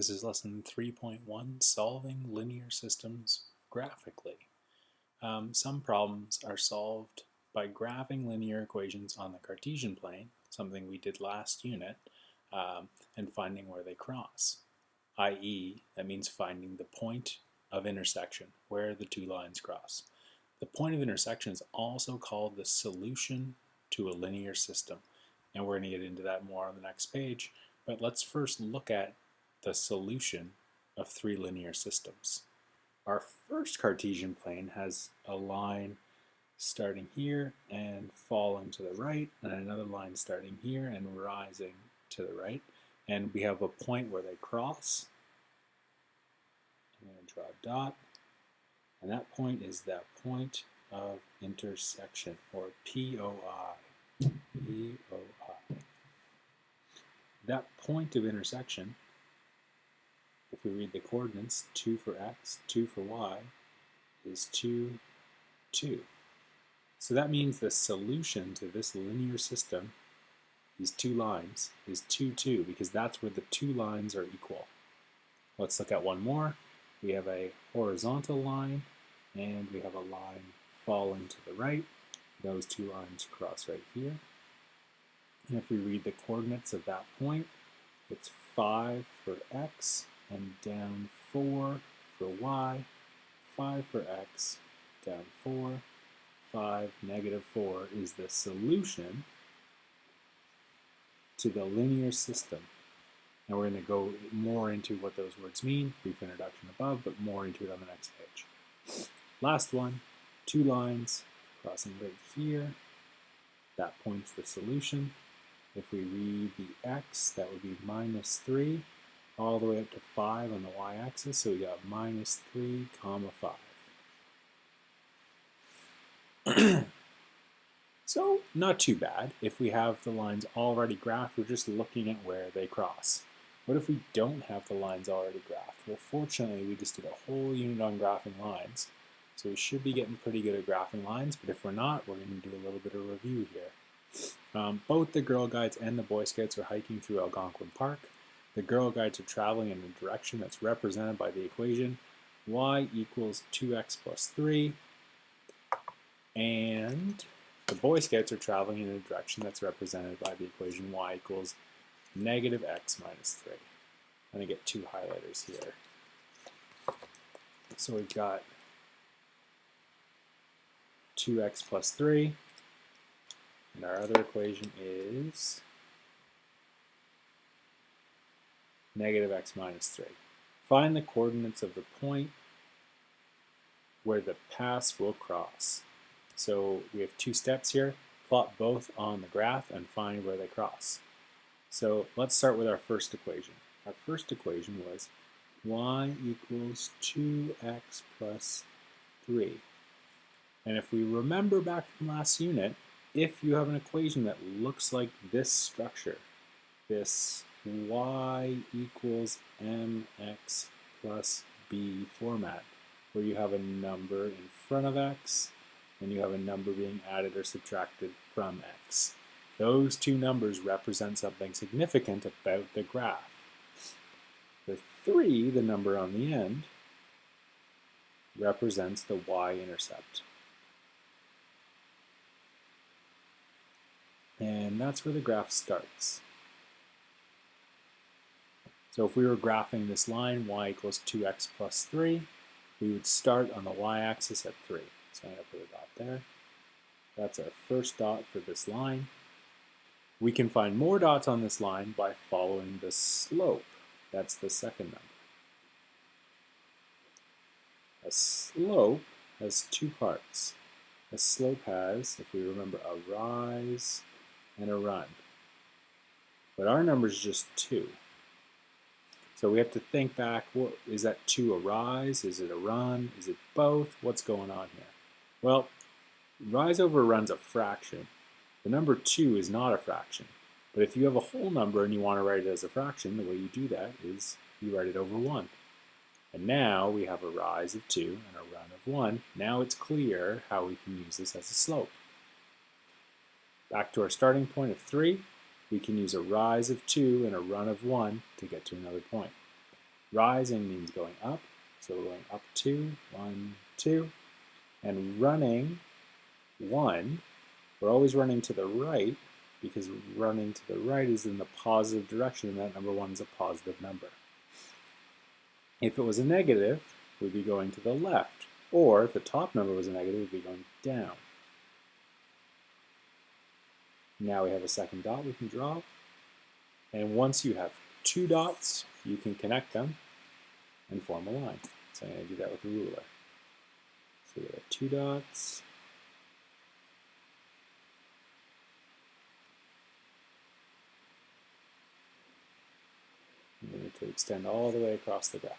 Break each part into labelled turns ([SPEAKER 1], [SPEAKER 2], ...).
[SPEAKER 1] This is lesson 3.1, solving linear systems graphically. Some problems are solved by graphing linear equations on the Cartesian plane, something we did last unit, and finding where they cross. I.e., that means finding the point of intersection, where the two lines cross. The point of intersection is also called the solution to a linear system, and we're going to get into that more on the next page, but let's first look at the solution of three linear systems. Our first Cartesian plane has a line starting here and falling to the right, and another line starting here and rising to the right, and we have a point where they cross. I'm going to draw a dot, and that point is that point of intersection, or POI. POI. That point of intersection, if we read the coordinates, 2 for x, 2 for y, is 2, 2. So that means the solution to this linear system, these two lines, is 2, 2, because that's where the two lines are equal. Let's look at one more. We have a horizontal line, and we have a line falling to the right. Those two lines cross right here. And if we read the coordinates of that point, it's 5 for x, and down 4 for y, 5 for x, down 4, 5, negative 4 is the solution to the linear system. Now we're going to go more into what those words mean, brief introduction above, but more into it on the next page. Last one, two lines crossing right here. That point's the solution. If we read the x, that would be minus 3, all the way up to 5 on the y-axis, so we got minus 3, comma 5. So, not too bad. If we have the lines already graphed, we're just looking at where they cross. What if we don't have the lines already graphed? Well, fortunately, we just did a whole unit on graphing lines, so we should be getting pretty good at graphing lines, but if we're not, we're going to do a little bit of review here. Both the Girl Guides and the Boy Scouts are hiking through Algonquin Park. The Girl Guides are traveling in a direction that's represented by the equation y equals 2x plus 3, and the Boy Scouts are traveling in a direction that's represented by the equation y equals negative x minus 3. I'm going to get two highlighters here. So we've got 2x plus 3, and our other equation is negative x minus 3. Find the coordinates of the point where the paths will cross. So we have two steps here. Plot both on the graph and find where they cross. So let's start with our first equation. Our first equation was y equals 2x plus 3. And if we remember back from last unit, if you have an equation that looks like this structure, this y equals mx plus b format, where you have a number in front of x, and you have a number being added or subtracted from x. Those two numbers represent something significant about the graph. The 3, the number on the end, represents the y-intercept. And that's where the graph starts. So if we were graphing this line, y equals 2x plus 3, we would start on the y-axis at 3. So I'm going to put a dot there. That's our first dot for this line. We can find more dots on this line by following the slope. That's the second number. A slope has two parts. A slope has, if we remember, a rise and a run. But our number is just 2. So we have to think back, what, is that 2 a rise? Is it a run? Is it both? What's going on here? Well, rise over run's a fraction. The number 2 is not a fraction. But if you have a whole number and you want to write it as a fraction, the way you do that is you write it over 1. And now we have a rise of 2 and a run of 1. Now it's clear how we can use this as a slope. Back to our starting point of 3, we can use a rise of 2 and a run of 1 to get to another point. Rising means going up, so we're going up 2, 1, 2. And running 1, we're always running to the right because running to the right is in the positive direction, and that number 1 is a positive number. If it was a negative, we'd be going to the left. Or if the top number was a negative, we'd be going down. Now we have a second dot we can draw. And once you have 2 dots, you can connect them and form a line. So I'm going to do that with a ruler. So we have 2 dots. And we need to extend all the way across the graph.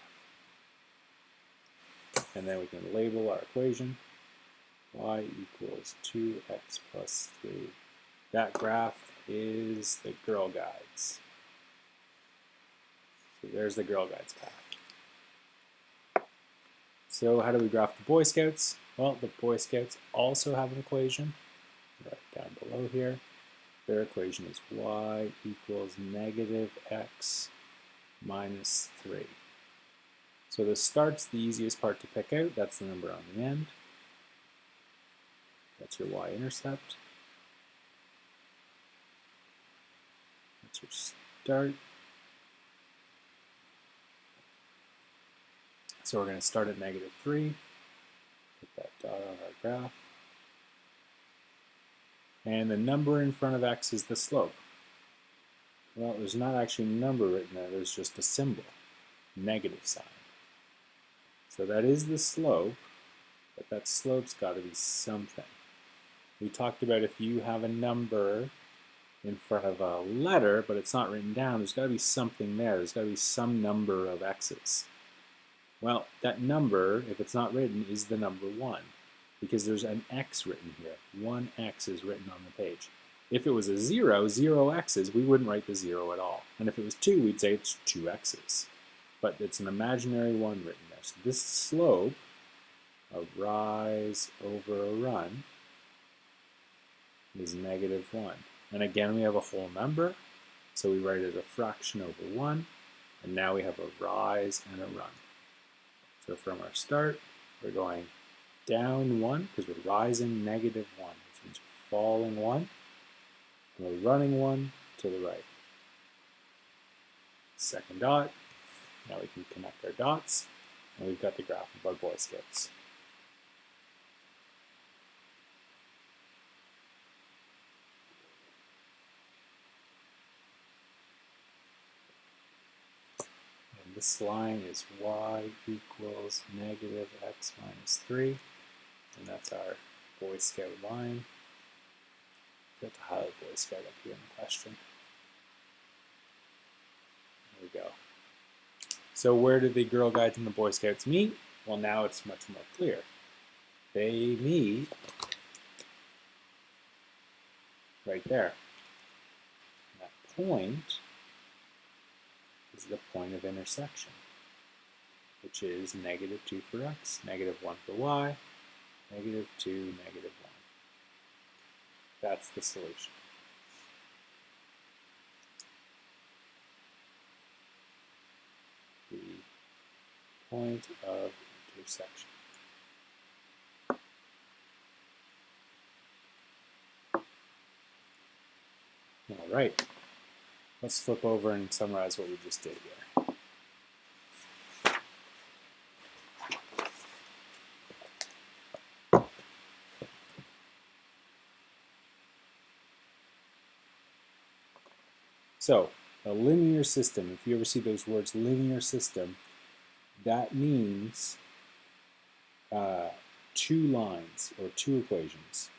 [SPEAKER 1] And then we can label our equation. Y equals 2x plus 3. That graph is the Girl Guides. So there's the Girl Guides path. So how do we graph the Boy Scouts? Well, the Boy Scouts also have an equation right down below here. Their equation is y equals negative x minus 3. So the start's the easiest part to pick out. That's the number on the end. That's your y-intercept. That's your start. So we're going to start at negative 3. Put that dot on our graph. And the number in front of x is the slope. Well, there's not actually a number written there. There's just a symbol, negative sign. So that is the slope, but that slope's got to be something. We talked about if you have a number in front of a letter, but it's not written down, there's got to be something there. There's got to be some number of x's. Well, that number, if it's not written, is the number 1, because there's an x written here. 1x is written on the page. If it was a 0, 0 x's, we wouldn't write the 0 at all. And if it was 2, we'd say it's 2 x's. But it's an imaginary 1 written there. So this slope, a rise over a run, is negative 1. And again, we have a whole number, so we write it a fraction over 1, and now we have a rise and a run. So from our start, we're going down 1, because we're rising negative 1, which means we're falling 1, and we're running 1 to the right. Second dot, now we can connect our dots, and we've got the graph of our Boy Scouts. This line is y equals negative x minus 3, and that's our Boy Scout line. Got to highlight Boy Scout up here in the question. There we go. So where do the Girl Guides and the Boy Scouts meet? Well, now it's much more clear. They meet right there. And that point is the point of intersection, which is negative 2 for x, negative 1 for y, negative 2, negative 1. That's the solution. The point of intersection. All right. Let's flip over and summarize what we just did here. So, a linear system, if you ever see those words linear system, that means 2 lines or 2 equations.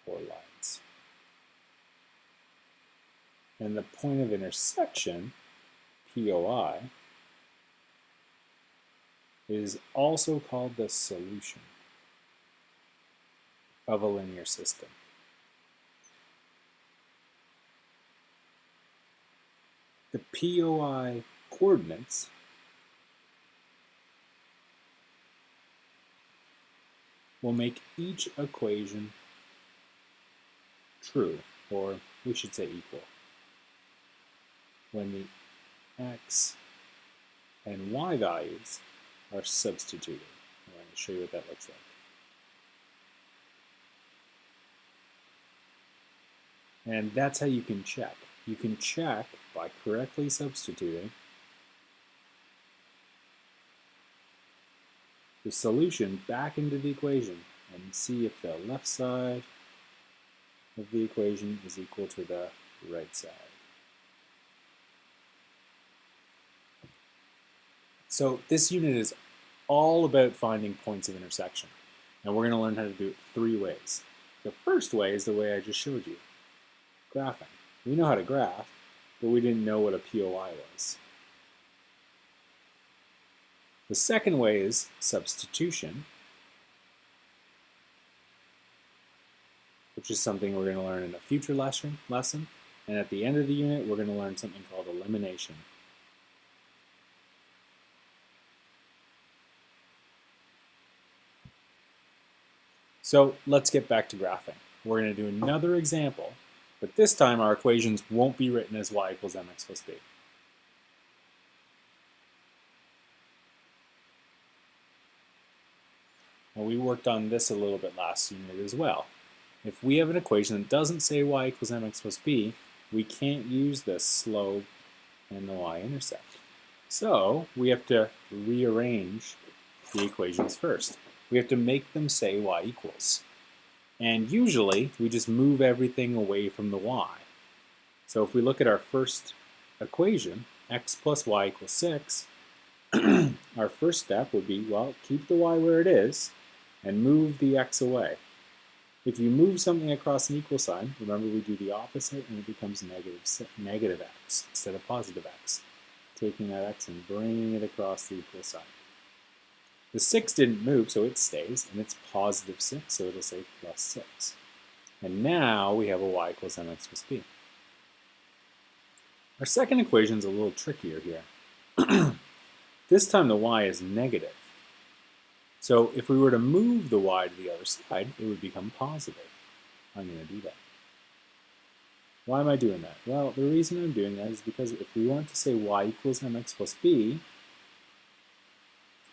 [SPEAKER 1] Or lines. And the point of intersection, POI, is also called the solution of a linear system. The POI coordinates will make each equation true or we should say equal, when the x and y values are substituted. I'm going to show you what that looks like. And that's how you can check. You can check by correctly substituting the solution back into the equation and see if the left side of the equation is equal to the right side. So this unit is all about finding points of intersection, and we're going to learn how to do it 3 ways. The first way is the way I just showed you, graphing. We know how to graph, but we didn't know what a POI was. The second way is substitution, which is something we're going to learn in a future lesson. And at the end of the unit, we're going to learn something called elimination. So let's get back to graphing. We're going to do another example, but this time our equations won't be written as y equals mx plus b. And we worked on this a little bit last unit as well. If we have an equation that doesn't say y equals mx plus b, we can't use the slope and the y-intercept. So we have to rearrange the equations first. We have to make them say y equals. And usually we just move everything away from the y. So if we look at our first equation, x plus y equals 6, our first step would be, well, keep the y where it is and move the x away. If you move something across an equal sign, remember we do the opposite and it becomes negative x instead of positive x. Taking that x and bringing it across the equal sign. The 6 didn't move, so it stays, and it's positive 6, so it'll say plus 6. And now we have a y equals mx plus b. Our second equation is a little trickier here. This time the y is negative. So if we were to move the y to the other side, it would become positive. I'm going to do that. Why am I doing that? Well, the reason I'm doing that is because if we want to say y equals mx plus b,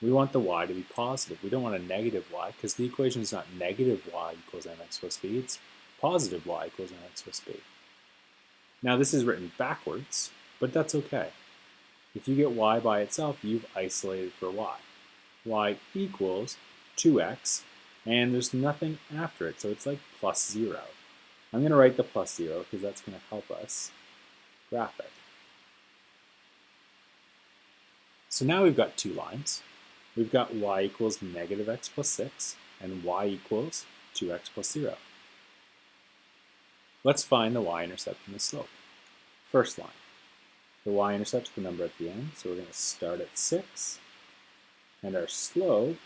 [SPEAKER 1] we want the y to be positive. We don't want a negative y, because the equation is not negative y equals mx plus b, it's positive y equals mx plus b. Now this is written backwards, but that's okay. If you get y by itself, you've isolated for y. Y equals 2x, and there's nothing after it, so it's like plus 0. I'm going to write the plus 0 because that's going to help us graph it. So now we've got 2 lines. We've got y equals negative x plus 6 and y equals 2x plus 0. Let's find the y-intercept and the slope. First line. The y-intercept is the number at the end, so we're going to start at 6. And our slope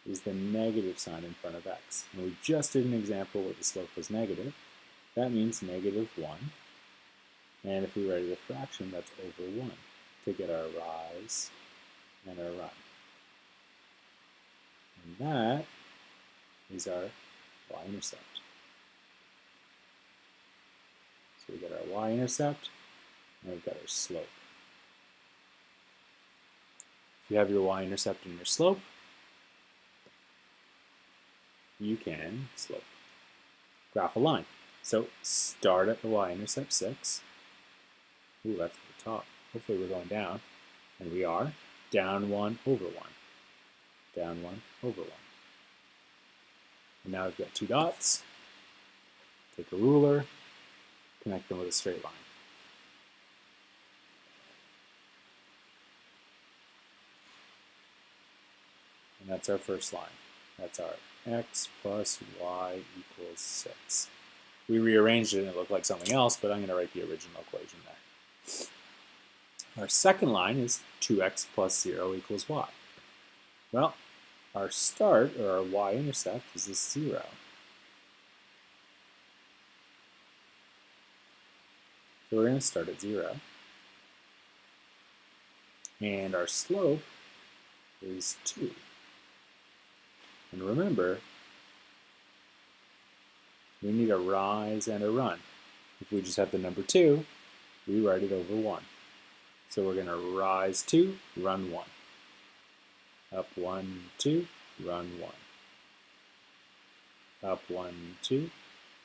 [SPEAKER 1] is the negative sign in front of x. And we just did an example where the slope was negative. That means negative 1. And if we write it a fraction, that's over 1 to get our rise and our run. And that is our y-intercept. So we got our y-intercept, and we've got our slope. If you have your y-intercept and your slope, you can graph a line. So start at the y-intercept 6. Ooh, that's at the top. Hopefully we're going down. And we are. Down 1 over 1. Down 1 over 1. And now we've got 2 dots. Take a ruler, connect them with a straight line. And that's our first line. That's our x plus y equals 6. We rearranged it and it looked like something else, but I'm going to write the original equation there. Our second line is 2x plus 0 equals y. Well, our start, or our y-intercept, is this 0. So we're going to start at 0. And our slope is 2. We need a rise and a run. If we just have the number 2, we write it over 1. So we're going to rise 2, run 1. Up 1, 2, run 1. Up 1, 2,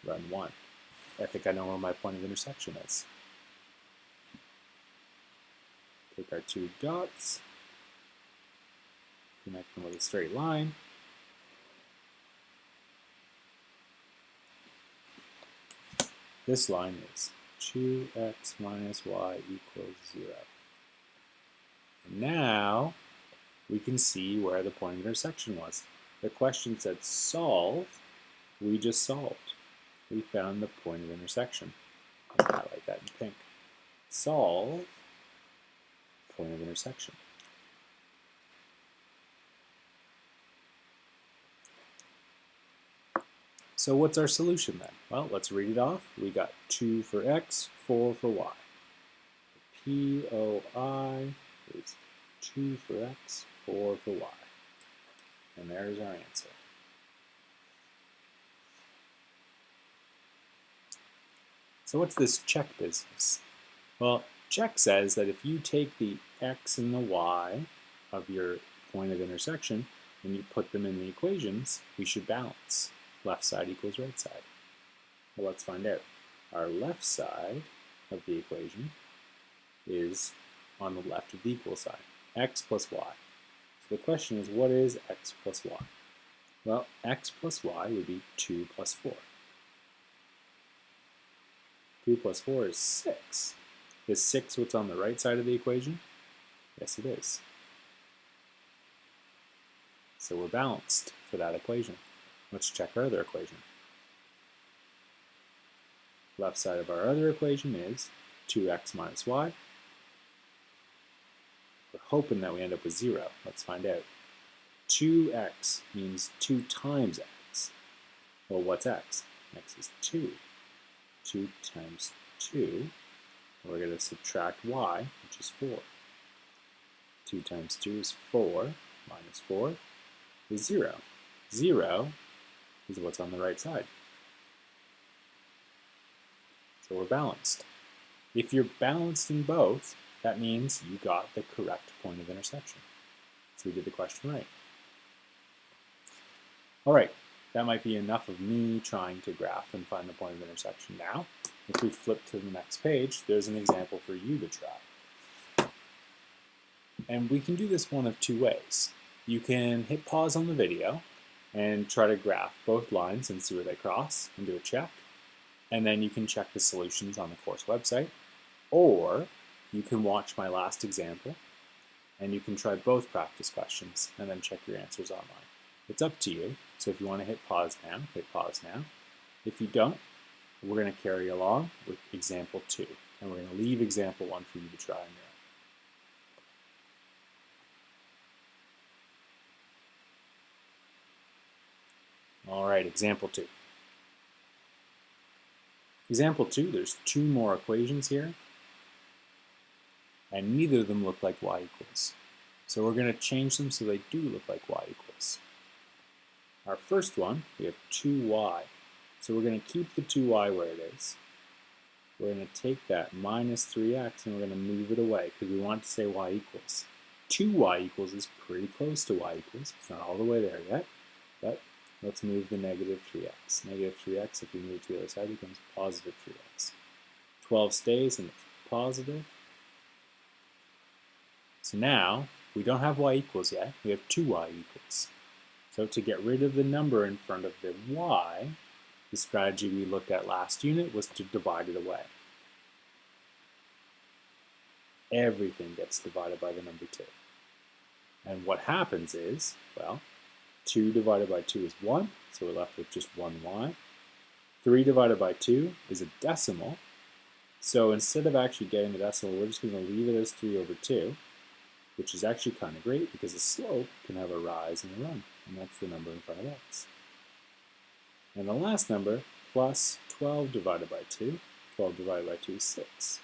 [SPEAKER 1] run 1. I think I know where my point of intersection is. Take our 2 dots, connect them with a straight line. This line is 2x minus y equals 0. And now we can see where the point of intersection was. The question said solve. We just solved. We found the point of intersection. I'll highlight that in pink. Solve point of intersection. So what's our solution then? Well, let's read it off. We got 2 for x, 4 for y. POI is 2 for x, 4 for y. And there's our answer. So what's this check business? Well, check says that if you take the x and the y of your point of intersection and you put them in the equations, we should balance. Left side equals right side. Well, let's find out. Our left side of the equation is on the left of the equal sign, x plus y. So the question is, what is x plus y? Well, x plus y would be 2 plus 4. 2 plus 4 is 6. Is 6 what's on the right side of the equation? Yes, it is. So we're balanced for that equation. Let's check our other equation. Left side of our other equation is 2x minus y. We're hoping that we end up with 0. Let's find out. 2x means 2 times x. Well, what's x? X is 2. 2 times 2. We're going to subtract y, which is 4. 2 times 2 is 4, minus 4 is 0. 0 is what's on the right side. So we're balanced. If you're balanced in both, that means you got the correct point of intersection. So we did the question right. All right, that might be enough of me trying to graph and find the point of intersection now. If we flip to the next page, there's an example for you to try. And we can do this one of 2 ways. You can hit pause on the video and try to graph both lines and see where they cross and do a check. And then you can check the solutions on the course website. Or you can watch my last example and you can try both practice questions and then check your answers online. It's up to you. So if you want to hit pause now, hit pause now. If you don't, we're going to carry along with example 2. And we're going to leave example 1 for you to try on your own. All right, example 2. Example 2, there's 2 more equations here, and neither of them look like y equals. So we're going to change them so they do look like y equals. Our first one, we have 2y. So we're going to keep the 2y where it is. We're going to take that minus 3x and we're going to move it away because we want to say y equals. 2y equals is pretty close to y equals. It's not all the way there yet, but let's move the negative 3x. Negative 3x, if we move to the other side, becomes positive 3x. 12 stays and it's positive. So now, we don't have y equals yet. We have 2y equals. So to get rid of the number in front of the y, the strategy we looked at last unit was to divide it away. Everything gets divided by the number 2. And what happens is, well, 2 divided by 2 is 1, so we're left with just 1y. 3 divided by 2 is a decimal, so instead of actually getting the decimal, we're just going to leave it as 3 over 2, which is actually kind of great because a slope can have a rise and a run, and that's the number in front of x. And the last number, plus 12 divided by 2. 12 divided by 2 is 6.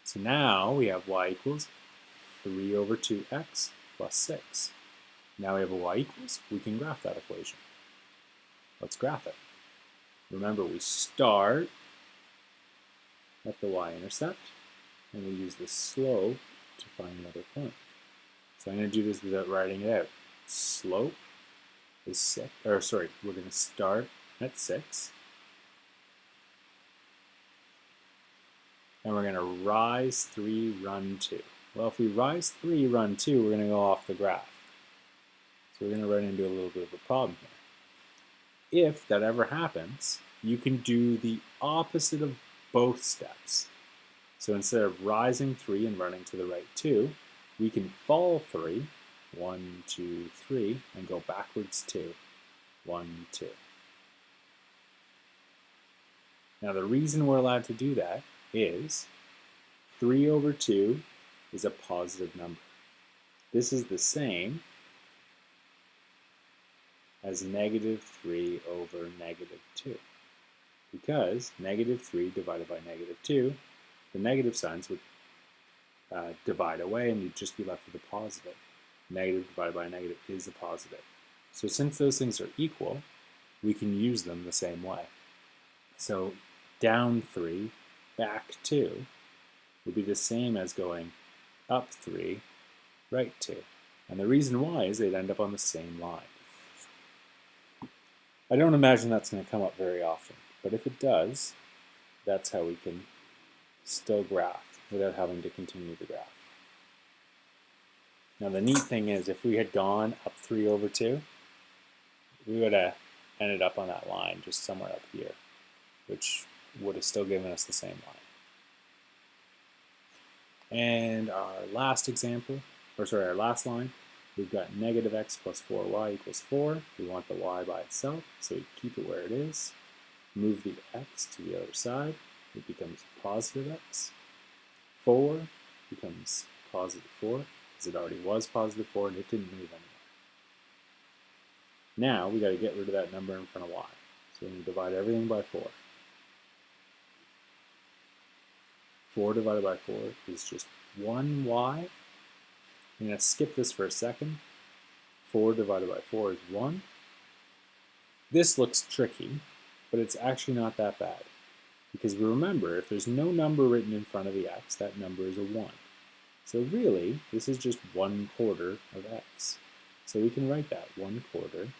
[SPEAKER 1] So now we have y equals 3 over 2x plus 6. Now we have a y equals, we can graph that equation. Let's graph it. Remember, we start at the y-intercept, and we use the slope to find another point. So I'm going to do this without writing it out. Slope is 6, or sorry, we're going to start at 6. And we're going to rise 3, run 2. Well, if we rise 3, run 2, we're going to go off the graph. So we're going to run into a little bit of a problem here. If that ever happens, you can do the opposite of both steps. So instead of rising 3 and running to the right 2, we can fall 3, 1, 2, 3, and go backwards 2, 1, 2. Now the reason we're allowed to do that is 3 over 2 is a positive number. This is the same as negative 3 over negative 2. Because negative 3 divided by negative 2, the negative signs would divide away and you'd just be left with a positive. Negative divided by a negative is a positive. So since those things are equal, we can use them the same way. So down 3, back 2 would be the same as going up 3, right 2. And the reason why is they'd end up on the same line. I don't imagine that's going to come up very often, but if it does, that's how we can still graph without having to continue the graph. Now the neat thing is, if we had gone up 3 over 2, we would have ended up on that line just somewhere up here, which would have still given us the same line. And our last example, or sorry, our last line, we've got negative x plus 4y equals 4. We want the y by itself, so we keep it where it is. Move the x to the other side. It becomes positive x. 4 becomes positive 4, because it already was positive 4 and it didn't move anymore. Now we got to get rid of that number in front of y. So we're going to divide everything by 4. 4 divided by 4 is just 1y. I'm going to skip this for a second. 4 divided by 4 is 1. This looks tricky, but it's actually not that bad. Because we remember, if there's no number written in front of the x, that number is a 1. So really, this is just 1/4 of x. So we can write that 1/4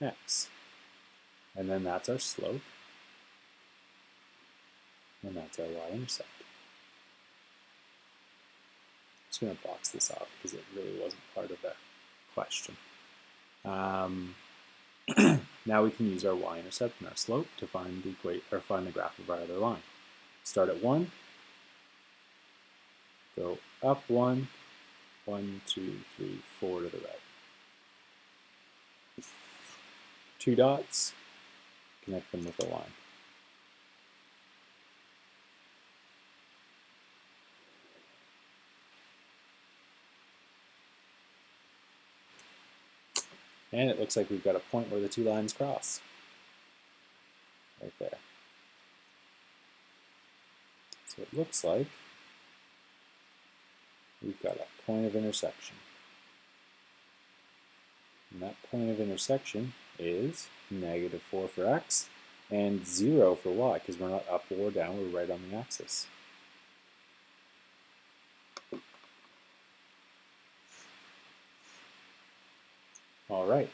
[SPEAKER 1] x. And then that's our slope. And that's our y-intercept. I'm just going to box this off because it really wasn't part of the question. Now we can use our y-intercept and our slope to find the graph of our other line. Start at 1, go up 1, 1, 2, 3, 4 to the right. 2 dots, connect them with a line. And it looks like we've got a point where the 2 lines cross. Right there. So it looks like we've got a point of intersection. And that point of intersection is negative 4 for x and 0 for y, because we're not up or down, we're right on the axis. All right,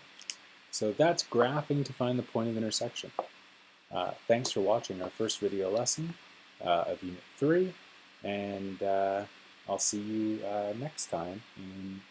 [SPEAKER 1] so that's graphing to find the point of intersection. Thanks for watching our first video lesson of Unit 3, and I'll see you next time in